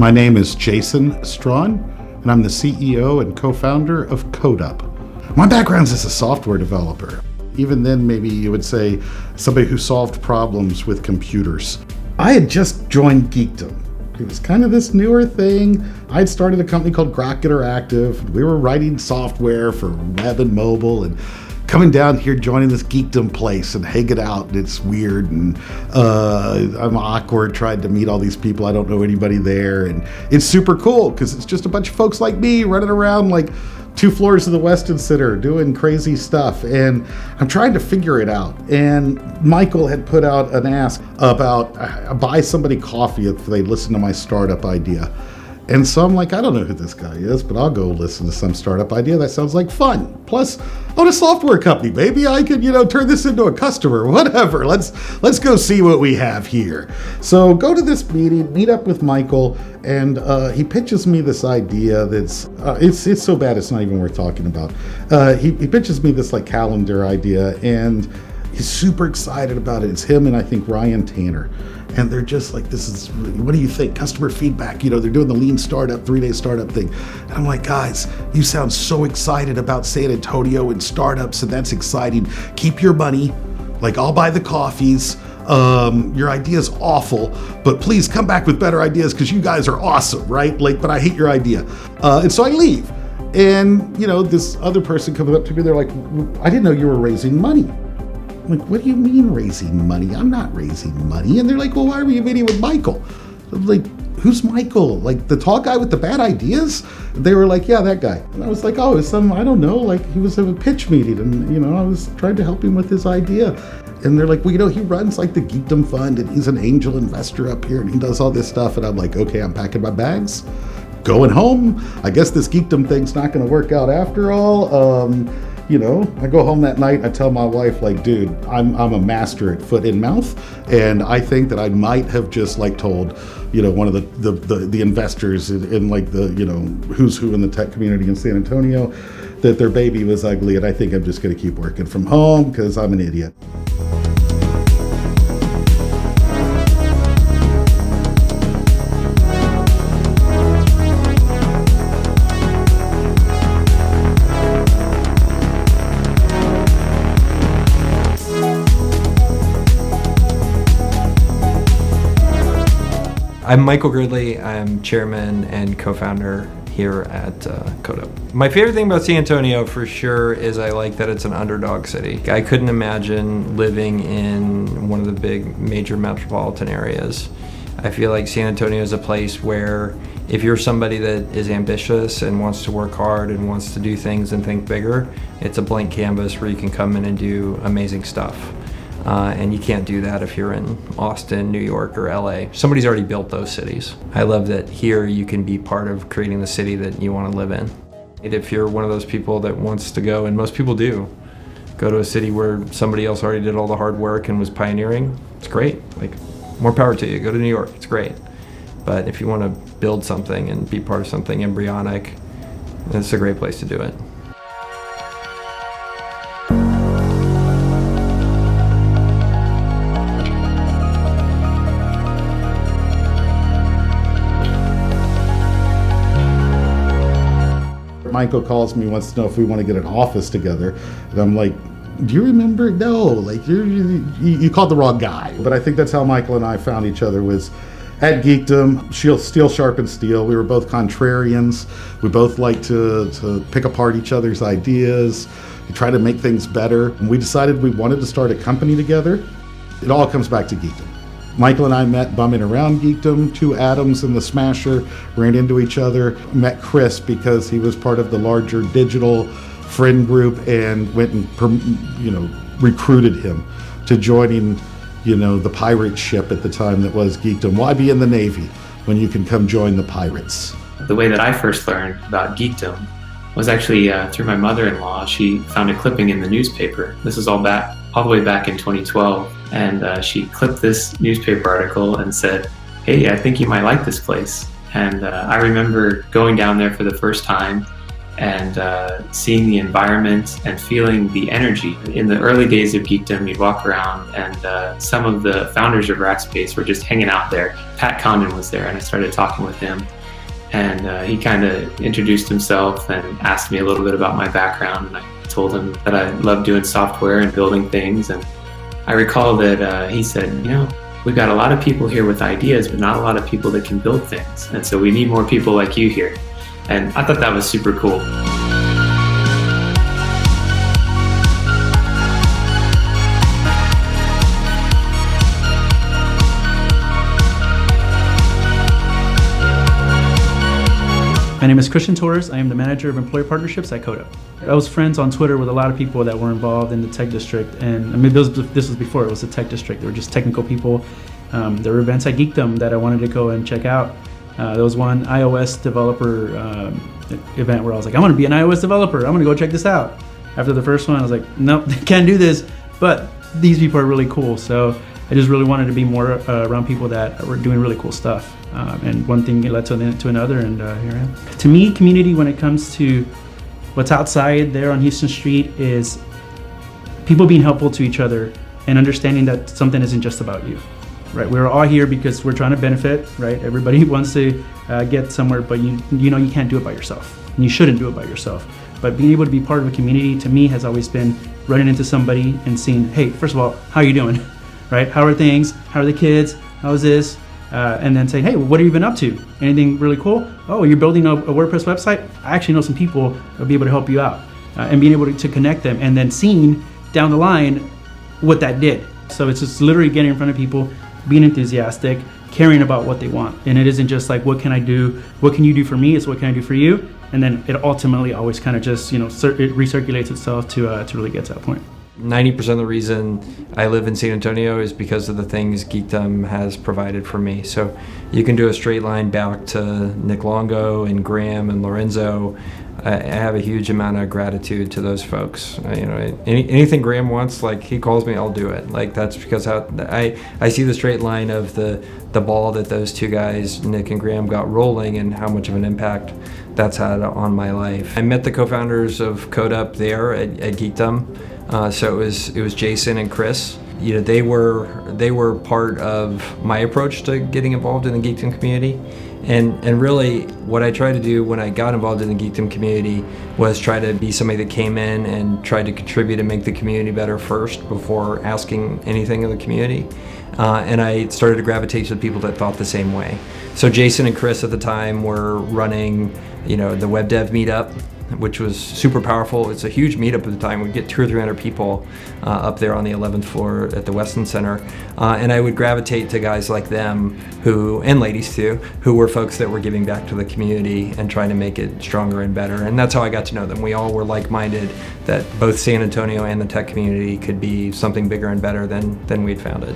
My name is Jason Straughan, and I'm the CEO and co-founder of Codeup. My background is as a software developer. Even then, maybe you would say somebody who solved problems with computers. I had just joined Geekdom. It was kind of this newer thing. I'd started a company called Grok Interactive. We were writing software for web and mobile, and coming down here, joining this Geekdom place and hanging out, and it's weird, and I'm awkward trying to meet all these people. I don't know anybody there, and it's super cool because it's just a bunch of folks like me running around like 2 floors of the Westin Center doing crazy stuff, and I'm trying to figure it out. And Michael had put out an ask about buy somebody coffee if they listen to my startup idea. And so I'm like, I don't know who this guy is, but I'll go listen to some startup idea. That sounds like fun. Plus, I own a software company. Maybe I could, turn this into a customer, whatever. Let's go see what we have here. So go to this meeting, meet up with Michael, and he pitches me this idea that's, it's so bad it's not even worth talking about. He pitches me this like calendar idea, and he's super excited about it. It's him and I think Ryan Tanner. And they're just like, what do you think? Customer feedback, they're doing the lean startup, 3-day startup thing. And I'm like, guys, you sound so excited about San Antonio and startups, and that's exciting. Keep your money. Like, I'll buy the coffees. Your idea is awful, but please come back with better ideas because you guys are awesome, right? But I hate your idea. And so I leave. And, this other person comes up to me, they're like, I didn't know you were raising money. I'm like, what do you mean raising money? I'm not raising money. And they're like, well, why were you meeting with Michael? I'm like, who's Michael? Like the tall guy with the bad ideas? They were like, yeah, that guy. And I was like, oh, it's I don't know, like he was at a pitch meeting and, I was trying to help him with his idea. And they're like, well, he runs like the Geekdom Fund and he's an angel investor up here and he does all this stuff. And I'm like, okay, I'm packing my bags, going home. I guess this Geekdom thing's not going to work out after all. I go home that night, I tell my wife, like, dude, I'm a master at foot in mouth, and I think that I might have just told, one of the investors in like the, who's who in the tech community in San Antonio that their baby was ugly, and I think I'm just going to keep working from home because I'm an idiot. I'm Michael Girdley. I'm chairman and co-founder here at Codeup. My favorite thing about San Antonio for sure is I like that it's an underdog city. I couldn't imagine living in one of the big major metropolitan areas. I feel like San Antonio is a place where if you're somebody that is ambitious and wants to work hard and wants to do things and think bigger, it's a blank canvas where you can come in and do amazing stuff. And you can't do that if you're in Austin, New York, or LA. Somebody's already built those cities. I love that here you can be part of creating the city that you want to live in. And if you're one of those people that wants to go, and most people do, go to a city where somebody else already did all the hard work and was pioneering, it's great. More power to you. Go to New York, it's great. But if you want to build something and be part of something embryonic, it's a great place to do it. Michael calls me, wants to know if we want to get an office together. And I'm like, do you remember? No, you called the wrong guy. But I think that's how Michael and I found each other, was at Geekdom. Steel sharpens steel. We were both contrarians. We both like to pick apart each other's ideas, try to make things better. And we decided we wanted to start a company together. It all comes back to Geekdom. Michael and I met bumming around Geekdom. 2 Adams and the Smasher ran into each other. Met Chris because he was part of the larger digital friend group and went and recruited him to joining the pirate ship at the time that was Geekdom. Why be in the Navy when you can come join the pirates? The way that I first learned about Geekdom was actually through my mother-in-law. She found a clipping in the newspaper. This is all the way back in 2012. And she clipped this newspaper article and said, hey, I think you might like this place. And I remember going down there for the first time and seeing the environment and feeling the energy. In the early days of Geekdom, you'd walk around and some of the founders of Rackspace were just hanging out there. Pat Condon was there, and I started talking with him. And he kind of introduced himself and asked me a little bit about my background. And I told him that I love doing software and building things. And I recall that he said, we've got a lot of people here with ideas, but not a lot of people that can build things. And so we need more people like you here. And I thought that was super cool. My name is Christian Torres. I am the manager of employee partnerships at Codeup. I was friends on Twitter with a lot of people that were involved in the tech district, and this was before it was a tech district. They were just technical people. There were events at Geekdom that I wanted to go and check out. There was one iOS developer event where I was like, I want to be an iOS developer. I'm going to go check this out. After the first one, I was like, nope, can't do this. But these people are really cool. So I just really wanted to be more around people that were doing really cool stuff. And one thing led to another, and here I am. To me, community, when it comes to what's outside there on Houston Street, is people being helpful to each other and understanding that something isn't just about you. Right, we're all here because we're trying to benefit. Right, everybody wants to get somewhere, but you can't do it by yourself, and you shouldn't do it by yourself. But being able to be part of a community, to me, has always been running into somebody and seeing, hey, first of all, how are you doing? Right, how are things? How are the kids? How's this? And then saying, hey, what have you been up to? Anything really cool? Oh, you're building a WordPress website? I actually know some people that'll be able to help you out. And being able to connect them, and then seeing down the line what that did. So it's just literally getting in front of people, being enthusiastic, caring about what they want. And it isn't just like, what can I do? What can you do for me? It's what can I do for you? And then it ultimately always kind of just, it recirculates itself to really get to that point. 90% of the reason I live in San Antonio is because of the things Geekdom has provided for me. So you can do a straight line back to Nick Longo and Graham and Lorenzo. I have a huge amount of gratitude to those folks. Anything Graham wants, like, he calls me, I'll do it. Like, that's because I see the straight line of the ball that those two guys, Nick and Graham, got rolling, and how much of an impact that's had on my life. I met the co-founders of Codeup there at Geekdom. So it was Jason and Chris. They were part of my approach to getting involved in the Geekdom community. And really what I tried to do when I got involved in the Geekdom community was try to be somebody that came in and tried to contribute and make the community better first before asking anything of the community. And I started to gravitate to the people that thought the same way. So Jason and Chris at the time were running, the web dev meetup, which was super powerful. It's a huge meetup at the time. We'd get 200 or 300 people up there on the 11th floor at the Weston Center. And I would gravitate to guys like them and ladies too, who were folks that were giving back to the community and trying to make it stronger and better. And that's how I got to know them. We all were like-minded that both San Antonio and the tech community could be something bigger and better than we'd founded.